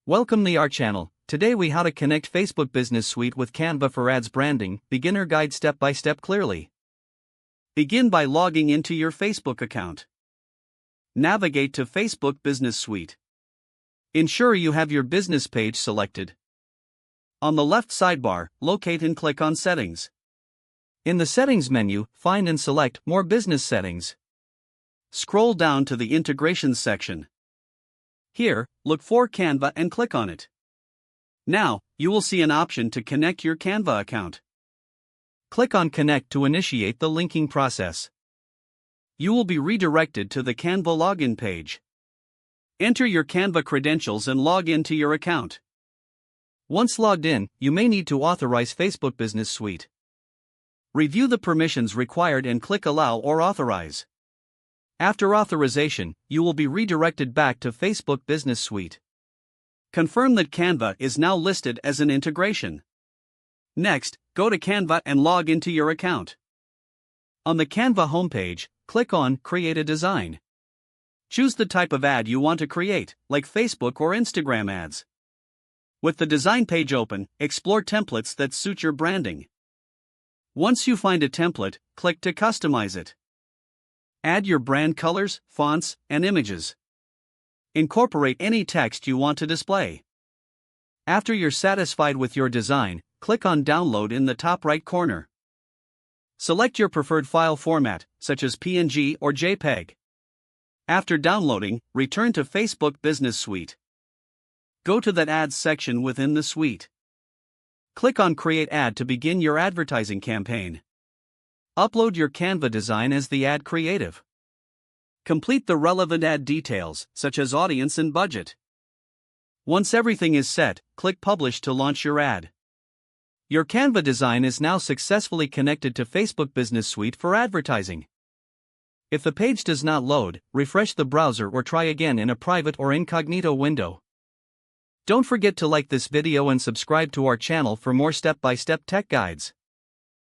Welcome to our channel. Today we how to connect Facebook Business Suite with Canva for ads branding, beginner guide step by step clearly. Begin by logging into your Facebook account. Navigate to Facebook Business Suite. Ensure you have your business page selected. On the left sidebar, locate and click on Settings. In the Settings menu, find and select More Business Settings. Scroll down to the Integrations section. Here, look for Canva and click on it. Now, you will see an option to connect your Canva account. Click on Connect to initiate the linking process. You will be redirected to the Canva login page. Enter your Canva credentials and log into your account. Once logged in, you may need to authorize Facebook Business Suite. Review the permissions required and click Allow or Authorize. After authorization, you will be redirected back to Facebook Business Suite. Confirm that Canva is now listed as an integration. Next, go to Canva and log into your account. On the Canva homepage, click on Create a Design. Choose the type of ad you want to create, like Facebook or Instagram ads. With the design page open, explore templates that suit your branding. Once you find a template, click to customize it. Add your brand colors, fonts, and images. Incorporate any text you want to display. After you're satisfied with your design, click on Download in the top right corner. Select your preferred file format, such as PNG or JPEG. After downloading, return to Facebook Business Suite. Go to the Ads section within the suite. Click on Create Ad to begin your advertising campaign. Upload your Canva design as the ad creative. Complete the relevant ad details, such as audience and budget. Once everything is set, click Publish to launch your ad. Your Canva design is now successfully connected to Facebook Business Suite for advertising. If the page does not load, refresh the browser or try again in a private or incognito window. Don't forget to like this video and subscribe to our channel for more step-by-step tech guides.